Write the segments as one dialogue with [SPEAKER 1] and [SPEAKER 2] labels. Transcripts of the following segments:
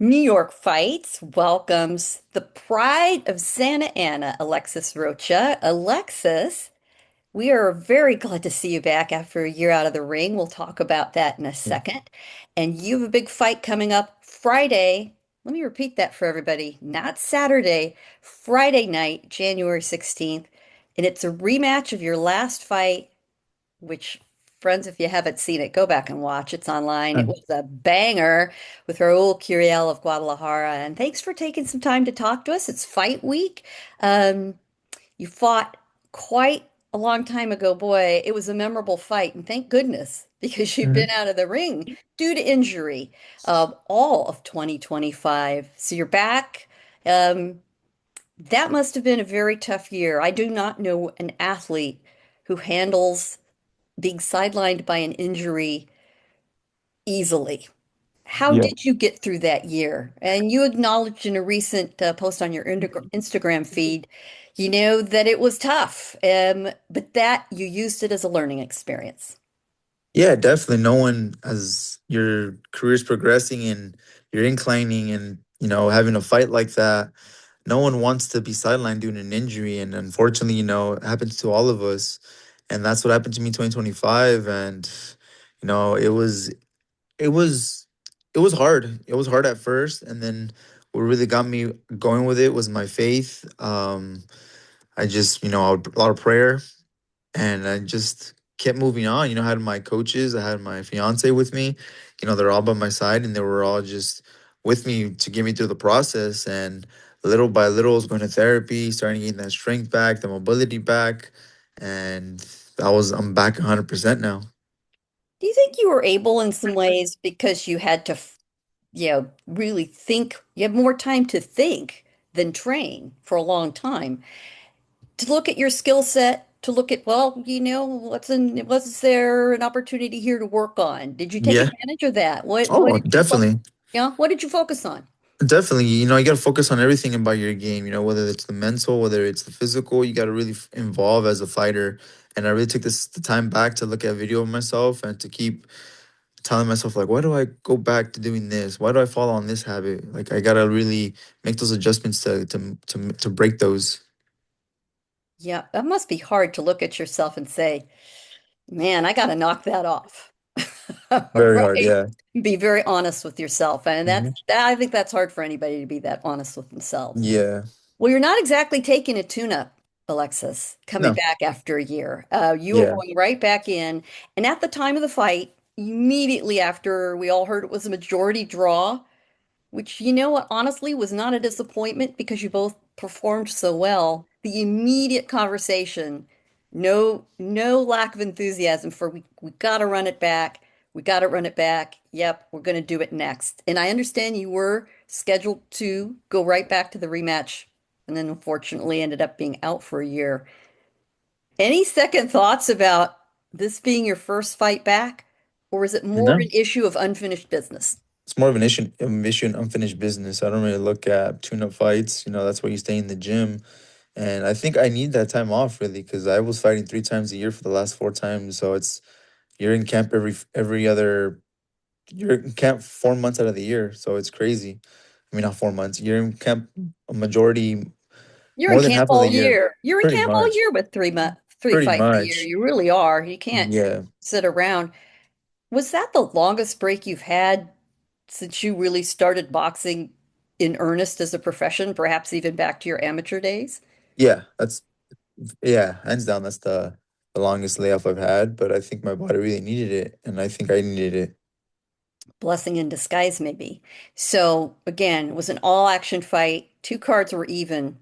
[SPEAKER 1] New York Fights welcomes the pride of Santa Ana, Alexis Rocha. Alexis, we are very glad to see you back after a year out of the ring. We'll talk about that in a second. And you have a big fight coming up Friday. Let me repeat that for everybody. Not Saturday, Friday night, January 16th. And it's a rematch of your last fight, which, friends, if you haven't seen it, go back and watch. It's online. It
[SPEAKER 2] Uh,
[SPEAKER 1] was a banger with Raul Curiel of Guadalajara. And thanks for taking some time to talk to us. It's fight week. Um, you fought quite a long time ago. Boy, it was a memorable fight. And thank goodness, because you've been
[SPEAKER 2] mhm.
[SPEAKER 1] out of the ring due to injury all of 2025. So you're back. Um, that must have been a very tough year. I do not know an athlete who handles being sidelined by an injury easily. How
[SPEAKER 2] Yeah,
[SPEAKER 1] did you get through that year? And you acknowledged in a recent post on your Instagram feed, that it was tough, but that you used it as a learning experience.
[SPEAKER 2] yeah, definitely. No one, as your career's progressing and you're inclining and, having a fight like that, no one wants to be sidelined due to an injury. And unfortunately, it happens to all of us. And that's what happened to me in 2025. And, you know, it was, it was, it was hard. It was hard at first. And then what really got me going with it was my faith. I just, a lot of prayer. And I just kept moving on. I had my coaches, I had my fiance with me. They're all by my side, and they were all just with me to get me through the process. And little by little, I was going to therapy, starting getting that strength back, the mobility back, and I'm back 100% now.
[SPEAKER 1] Do you think you were able in some ways because you had to, really think, you have more time to think than train for a long time? To look at your skill set, to look at, well, was there an opportunity here to work on? Did you take
[SPEAKER 2] Yeah.
[SPEAKER 1] advantage of that? What
[SPEAKER 2] Oh,
[SPEAKER 1] did you focus,
[SPEAKER 2] definitely.
[SPEAKER 1] what did you focus on?
[SPEAKER 2] Definitely, you got to focus on everything about your game, whether it's the mental, whether it's the physical, you got to really involve as a fighter. And I really took the time back to look at video of myself and to keep telling myself, like, why do I go back to doing this? Why do I fall on this habit? Like, I got to really make those adjustments to break those.
[SPEAKER 1] Yeah, that must be hard to look at yourself and say, man, I got to knock that off.
[SPEAKER 2] Very hard,
[SPEAKER 1] Right?
[SPEAKER 2] yeah.
[SPEAKER 1] Be very honest with yourself. And
[SPEAKER 2] Mhm.
[SPEAKER 1] I think that's hard for anybody to be that honest with themselves.
[SPEAKER 2] Yeah.
[SPEAKER 1] Well, you're not exactly taking a tune-up, Alexis, coming
[SPEAKER 2] No.
[SPEAKER 1] back after a year. You were
[SPEAKER 2] Yeah.
[SPEAKER 1] going right back in. And at the time of the fight, immediately after we all heard it was a majority draw, which what, honestly was not a disappointment because you both performed so well. The immediate conversation, no lack of enthusiasm for we got to run it back. We got to run it back. Yep, we're going to do it next. And I understand you were scheduled to go right back to the rematch and then unfortunately ended up being out for a year. Any second thoughts about this being your first fight back, or is it more
[SPEAKER 2] No.
[SPEAKER 1] an issue of unfinished business?
[SPEAKER 2] It's more of an issue and unfinished business. I don't really look at tune-up fights. That's why you stay in the gym. And I think I need that time off really because I was fighting 3 times a year for the last 4 times. So you're in camp every other you're in camp 4 months out of the year. So it's crazy. I mean, not 4 months. You're in camp a majority
[SPEAKER 1] You're in
[SPEAKER 2] more than
[SPEAKER 1] camp
[SPEAKER 2] half of
[SPEAKER 1] all
[SPEAKER 2] the year.
[SPEAKER 1] year. You're in
[SPEAKER 2] Pretty
[SPEAKER 1] camp all
[SPEAKER 2] much.
[SPEAKER 1] year with three
[SPEAKER 2] Pretty
[SPEAKER 1] fights a year.
[SPEAKER 2] much.
[SPEAKER 1] You really are. You can't
[SPEAKER 2] Yeah.
[SPEAKER 1] sit around. Was that the longest break you've had since you really started boxing in earnest as a profession, perhaps even back to your amateur days?
[SPEAKER 2] Yeah. Hands down, that's the longest layoff I've had. But I think my body really needed it, and I think I needed it.
[SPEAKER 1] Blessing in disguise, maybe. So again, it was an all-action fight. Two cards were even.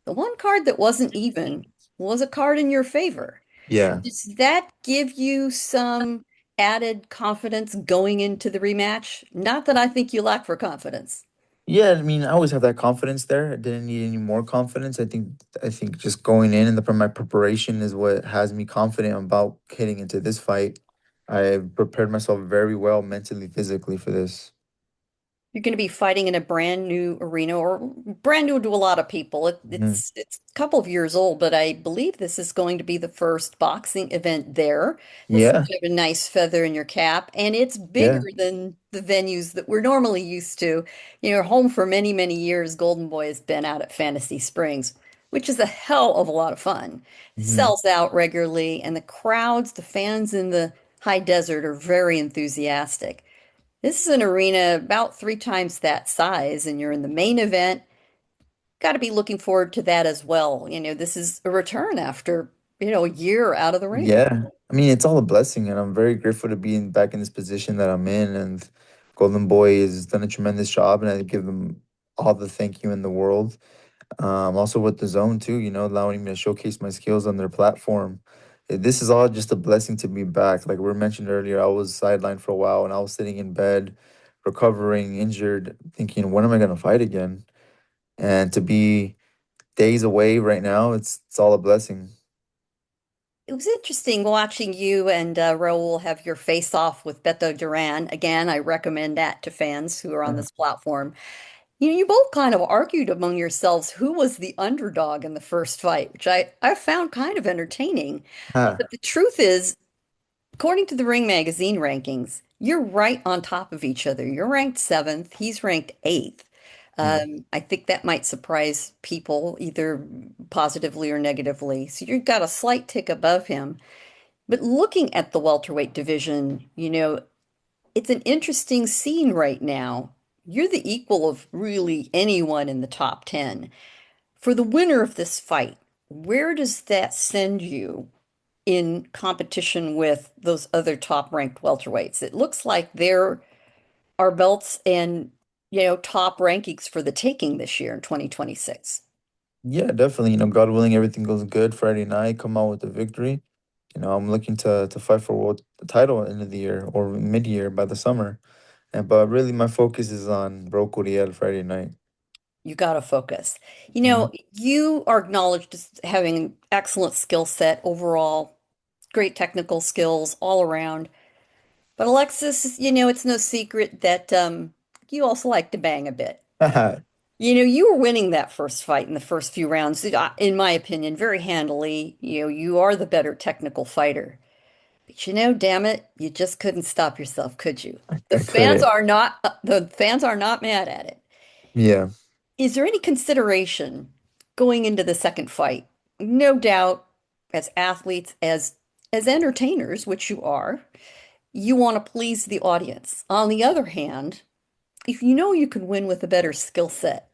[SPEAKER 1] The one card that wasn't even was a card in your favor.
[SPEAKER 2] Yeah.
[SPEAKER 1] Does that give you some added confidence going into the rematch? Not that I think you lack for confidence.
[SPEAKER 2] Yeah, I mean, I always have that confidence there. I didn't need any more confidence. I think just going in and my preparation is what has me confident about getting into this fight. I prepared myself very well mentally, physically for this.
[SPEAKER 1] You're going to be fighting in a brand new arena, or brand new to a lot of people.
[SPEAKER 2] Mhm.
[SPEAKER 1] It's a couple of years old, but I believe this is going to be the first boxing event there. That's
[SPEAKER 2] Yeah,
[SPEAKER 1] kind of a nice feather in your cap, and it's bigger
[SPEAKER 2] yeah,
[SPEAKER 1] than the venues that we're normally used to. Home for many, many years, Golden Boy has been out at Fantasy Springs, which is a hell of a lot of fun.
[SPEAKER 2] hmm,
[SPEAKER 1] Sells out regularly, and the crowds, the fans in the high desert are very enthusiastic. This is an arena about three times that size, and you're in the main event. Got to be looking forward to that as well. This is a return after, a year out of the ring.
[SPEAKER 2] yeah. I mean, it's all a blessing, and I'm very grateful to be back in this position that I'm in. And Golden Boy has done a tremendous job, and I give them all the thank you in the world. Also with the zone too, allowing me to showcase my skills on their platform. This is all just a blessing to be back. Like we mentioned earlier, I was sidelined for a while and I was sitting in bed, recovering, injured, thinking, when am I gonna fight again? And to be days away right now, it's all a blessing.
[SPEAKER 1] It was interesting watching you and Raul have your face off with Beto Duran. Again, I recommend that to fans who are on this platform. You both kind of argued among yourselves who was the underdog in the first fight, which I found kind of entertaining.
[SPEAKER 2] Ah,
[SPEAKER 1] But the truth is, according to the Ring Magazine rankings, you're right on top of each other. You're ranked seventh, he's ranked eighth.
[SPEAKER 2] mm.
[SPEAKER 1] I think that might surprise people either positively or negatively. So you've got a slight tick above him. But looking at the welterweight division, it's an interesting scene right now. You're the equal of really anyone in the top 10. For the winner of this fight, where does that send you in competition with those other top ranked welterweights? It looks like there are belts and, top rankings for the taking this year in 2026.
[SPEAKER 2] Yeah, definitely. God willing, everything goes good. Friday night, come out with the victory. I'm looking to fight for world the title at the end of the year or mid-year by the summer. And but really my focus is on Raul Curiel Friday night.
[SPEAKER 1] You got to focus.
[SPEAKER 2] Mhm.
[SPEAKER 1] You are acknowledged as having an excellent skill set overall, great technical skills all around. But Alexis, it's no secret that you also like to bang a bit. You were winning that first fight in the first few rounds, in my opinion, very handily. You are the better technical fighter. But damn it, you just couldn't stop yourself, could you? The
[SPEAKER 2] I
[SPEAKER 1] fans
[SPEAKER 2] couldn't.
[SPEAKER 1] are not the fans are not mad at it.
[SPEAKER 2] Yeah.
[SPEAKER 1] Is there any consideration going into the second fight? No doubt, as athletes, as entertainers, which you are, you want to please the audience. On the other hand, if you know you can win with a better skill set,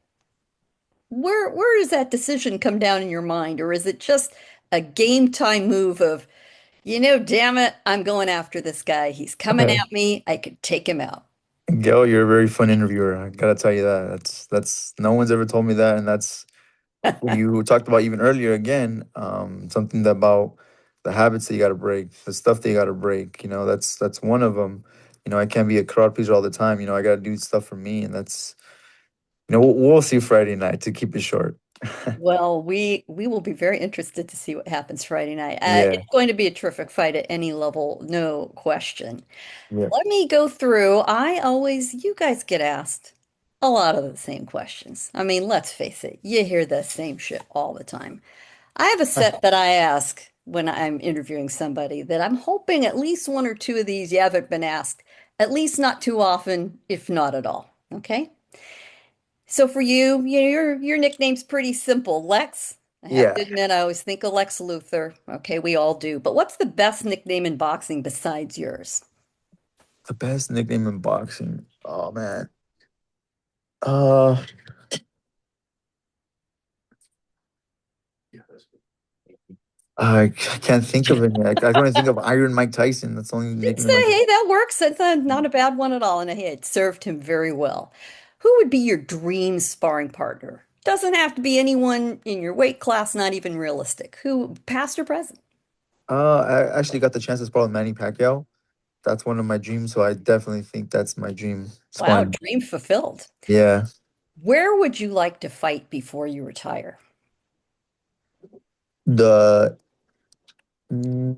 [SPEAKER 1] where does that decision come down in your mind? Or is it just a game time move of, damn it, I'm going after this guy. He's coming at me. I could take him out.
[SPEAKER 2] Gail, you're a very fun interviewer. I gotta tell you that. That's no one's ever told me that, and that's what you talked about even earlier. Again, something about the habits that you gotta break, the stuff that you gotta break. That's one of them. I can't be a crowd pleaser all the time. I gotta do stuff for me, and that's we'll see Friday night to keep it short.
[SPEAKER 1] Well, we will be very interested to see what happens Friday night.
[SPEAKER 2] Yeah,
[SPEAKER 1] It's going to be a terrific fight at any level, no question.
[SPEAKER 2] yeah.
[SPEAKER 1] Let me go through. You guys get asked a lot of the same questions. I mean, let's face it, you hear the same shit all the time. I have a set that I ask when I'm interviewing somebody that I'm hoping at least one or two of these you haven't been asked, at least not too often, if not at all. Okay? So for you, your nickname's pretty simple, Lex. I have
[SPEAKER 2] Yeah.
[SPEAKER 1] to admit, I always think of Lex Luthor. Okay, we all do. But what's the best nickname in boxing besides yours?
[SPEAKER 2] The best nickname in boxing. Oh man. Uh, I can't think of it. I can only think of Iron Mike Tyson. That's the only
[SPEAKER 1] It's
[SPEAKER 2] nickname I can.
[SPEAKER 1] hey, that works. That's not a bad one at all. And hey, it served him very well. Who would be your dream sparring partner? Doesn't have to be anyone in your weight class, not even realistic. Who, past or present?
[SPEAKER 2] I actually got the chance to spar with Manny Pacquiao. That's one of my dreams, so I definitely think that's my dream
[SPEAKER 1] Wow,
[SPEAKER 2] sparring.
[SPEAKER 1] dream fulfilled.
[SPEAKER 2] Yeah.
[SPEAKER 1] Where would you like to fight before you retire?
[SPEAKER 2] The mm,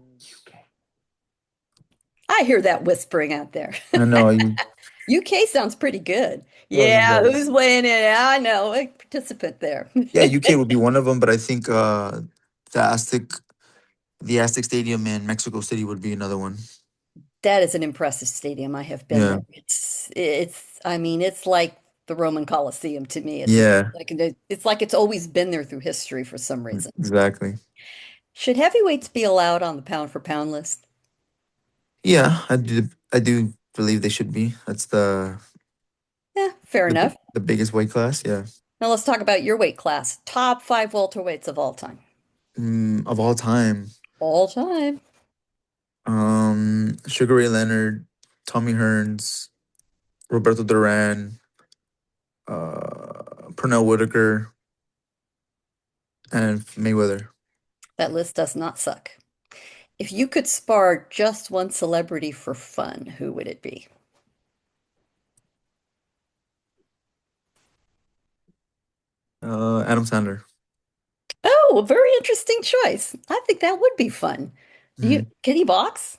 [SPEAKER 1] I hear that whispering out there.
[SPEAKER 2] I don't know.
[SPEAKER 1] UK sounds pretty good.
[SPEAKER 2] Yes, it
[SPEAKER 1] Yeah, who's
[SPEAKER 2] does.
[SPEAKER 1] weighing in? I know, a participant there.
[SPEAKER 2] Yeah, UK would be one of them, but I think the Aztec, the Aztec Stadium in Mexico City would be another one.
[SPEAKER 1] That is an impressive stadium. I have been
[SPEAKER 2] Yeah,
[SPEAKER 1] there. I mean, it's like the Roman Colosseum to me.
[SPEAKER 2] yeah,
[SPEAKER 1] It's like it's always been there through history for some reason.
[SPEAKER 2] exactly.
[SPEAKER 1] Should heavyweights be allowed on the pound for pound list?
[SPEAKER 2] Yeah, I do believe they should be. That's
[SPEAKER 1] Yeah, fair enough.
[SPEAKER 2] the biggest weight class. Yeah,
[SPEAKER 1] Now let's talk about your weight class. Top five welterweights of all time.
[SPEAKER 2] of all time.
[SPEAKER 1] All time.
[SPEAKER 2] Sugar Ray Leonard, Tommy Hearns, Roberto Duran, Pernell Whitaker, and Mayweather.
[SPEAKER 1] That list does not suck. If you could spar just one celebrity for fun, who would it be?
[SPEAKER 2] Adam Sandler.
[SPEAKER 1] Oh, a very interesting choice. I think that would be fun.
[SPEAKER 2] Mhm.
[SPEAKER 1] Can he box?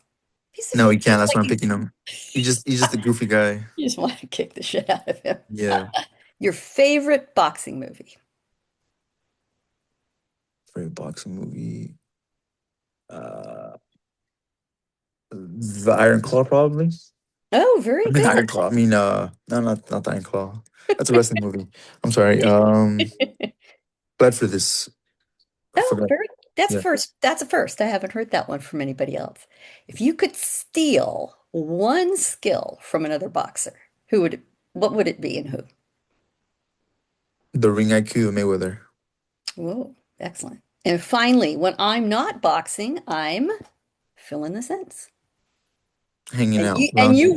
[SPEAKER 2] No, he
[SPEAKER 1] Seems
[SPEAKER 2] can't. That's
[SPEAKER 1] like
[SPEAKER 2] why I'm picking him. He's just a goofy guy.
[SPEAKER 1] you just want to kick the shit out of him.
[SPEAKER 2] Yeah.
[SPEAKER 1] Your favorite boxing movie?
[SPEAKER 2] Favorite boxing movie. Uh, the Iron Claw, probably.
[SPEAKER 1] Oh,
[SPEAKER 2] I
[SPEAKER 1] very
[SPEAKER 2] mean
[SPEAKER 1] good.
[SPEAKER 2] Iron Claw. I mean, no, not the Iron Claw. That's a wrestling movie. I'm sorry. Glad for this. I
[SPEAKER 1] Oh,
[SPEAKER 2] forgot.
[SPEAKER 1] very. That's a
[SPEAKER 2] Yeah.
[SPEAKER 1] first. That's a first. I haven't heard that one from anybody else. If you could steal one skill from another boxer, what would it be and who?
[SPEAKER 2] The Ring IQ of Mayweather.
[SPEAKER 1] Whoa, excellent. And finally, when I'm not boxing, I'm fill in the sense.
[SPEAKER 2] Hanging
[SPEAKER 1] And
[SPEAKER 2] out,
[SPEAKER 1] you
[SPEAKER 2] lounging.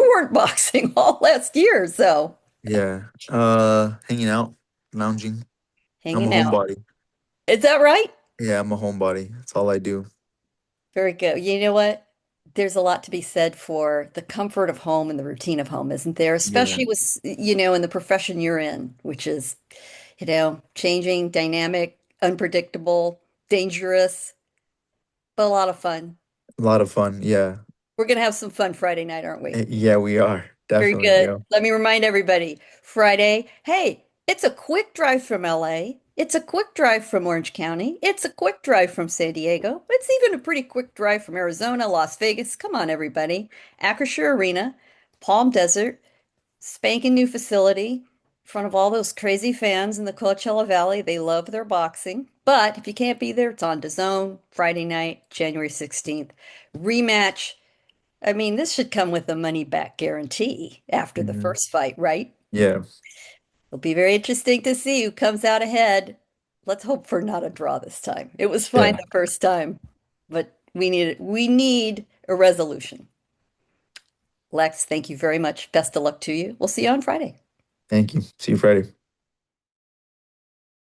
[SPEAKER 1] weren't boxing all last year, so
[SPEAKER 2] Yeah. Hanging out, lounging. I'm a
[SPEAKER 1] hanging out.
[SPEAKER 2] homebody.
[SPEAKER 1] Is that right?
[SPEAKER 2] Yeah, I'm a homebody. That's all I do.
[SPEAKER 1] Very good. You know what? There's a lot to be said for the comfort of home and the routine of home, isn't there?
[SPEAKER 2] Yeah.
[SPEAKER 1] Especially with, in the profession you're in, which is, changing, dynamic, unpredictable, dangerous, but a lot of fun.
[SPEAKER 2] A lot of fun. Yeah.
[SPEAKER 1] We're going to have some fun Friday night, aren't we?
[SPEAKER 2] Yeah, we are.
[SPEAKER 1] Very
[SPEAKER 2] Definitely.
[SPEAKER 1] good.
[SPEAKER 2] Yeah.
[SPEAKER 1] Let me remind everybody, Friday, hey, it's a quick drive from LA. It's a quick drive from Orange County. It's a quick drive from San Diego. It's even a pretty quick drive from Arizona, Las Vegas. Come on, everybody. Acrisure Arena, Palm Desert, spanking new facility in front of all those crazy fans in the Coachella Valley. They love their boxing. But if you can't be there, it's on DAZN, Friday night, January 16th. Rematch. I mean, this should come with a money back guarantee after the
[SPEAKER 2] Mhm.
[SPEAKER 1] first fight, right?
[SPEAKER 2] Yeah.
[SPEAKER 1] It'll be very interesting to see who comes out ahead. Let's hope for not a draw this time. It was fine
[SPEAKER 2] Yeah.
[SPEAKER 1] the first time, but we need a resolution. Lex, thank you very much. Best of luck to you. We'll see you on Friday.
[SPEAKER 2] Thank you. See you Friday.